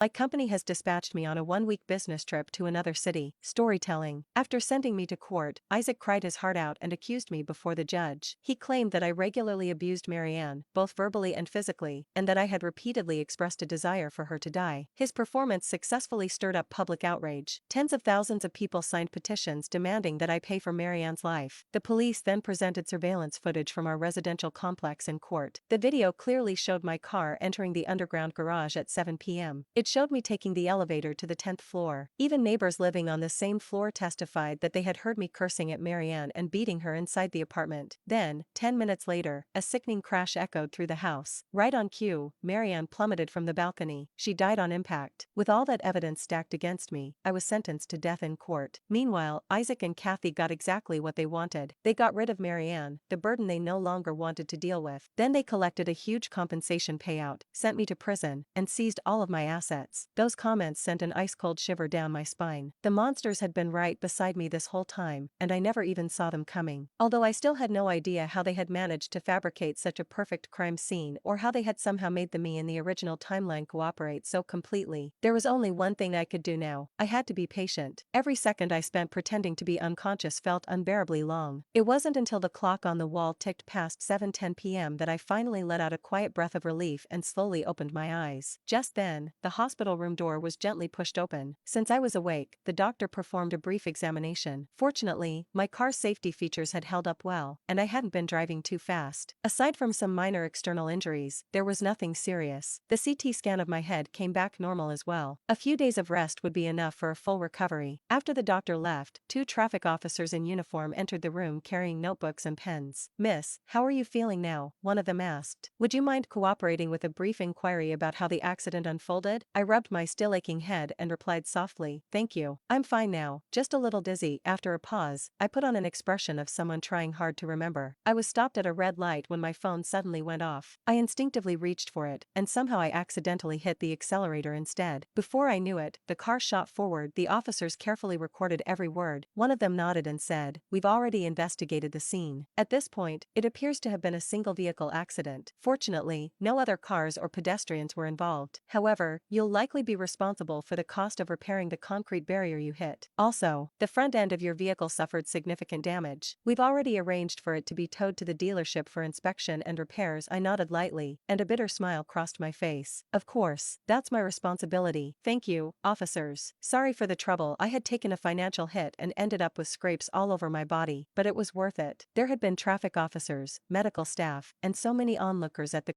My company has dispatched me on a one-week business trip to another city. Storytelling. After sending me to court, Isaac cried his heart out and accused me before the judge. He claimed that I regularly abused Marianne, both verbally and physically, and that I had repeatedly expressed a desire for her to die. His performance successfully stirred up public outrage. Tens of thousands of people signed petitions demanding that I pay for Marianne's life. The police then presented surveillance footage from our residential complex in court. The video clearly showed my car entering the underground garage at 7 p.m. It showed me taking the elevator to the 10th floor. Even neighbors living on the same floor testified that they had heard me cursing at Marianne and beating her inside the apartment. Then, 10 minutes later, a sickening crash echoed through the house. Right on cue, Marianne plummeted from the balcony. She died on impact. With all that evidence stacked against me, I was sentenced to death in court. Meanwhile, Isaac and Kathy got exactly what they wanted. They got rid of Marianne, the burden they no longer wanted to deal with. Then they collected a huge compensation payout, sent me to prison, and seized all of my assets. Those comments sent an ice-cold shiver down my spine. The monsters had been right beside me this whole time, and I never even saw them coming. Although I still had no idea how they had managed to fabricate such a perfect crime scene or how they had somehow made the me in the original timeline cooperate so completely, there was only one thing I could do now. I had to be patient. Every second I spent pretending to be unconscious felt unbearably long. It wasn't until the clock on the wall ticked past 7:10 p.m. that I finally let out a quiet breath of relief and slowly opened my eyes. Just then, the hospital room door was gently pushed open. Since I was awake, the doctor performed a brief examination. Fortunately, my car's safety features had held up well, and I hadn't been driving too fast. Aside from some minor external injuries, there was nothing serious. The CT scan of my head came back normal as well. A few days of rest would be enough for a full recovery. After the doctor left, two traffic officers in uniform entered the room carrying notebooks and pens. "Miss, how are you feeling now?" one of them asked. "Would you mind cooperating with a brief inquiry about how the accident unfolded?" I rubbed my still aching head and replied softly, "Thank you. I'm fine now, just a little dizzy." After a pause, I put on an expression of someone trying hard to remember. I was stopped at a red light when my phone suddenly went off. I instinctively reached for it, and somehow I accidentally hit the accelerator instead. Before I knew it, the car shot forward. The officers carefully recorded every word. One of them nodded and said, "We've already investigated the scene. At this point, it appears to have been a single vehicle accident. Fortunately, no other cars or pedestrians were involved. However, you'll likely be responsible for the cost of repairing the concrete barrier you hit. Also, the front end of your vehicle suffered significant damage. We've already arranged for it to be towed to the dealership for inspection and repairs." I nodded lightly, and a bitter smile crossed my face. "Of course, that's my responsibility. Thank you, officers. Sorry for the trouble. I had taken a financial hit and ended up with scrapes all over my body, but it was worth it." There had been traffic officers, medical staff, and so many onlookers at the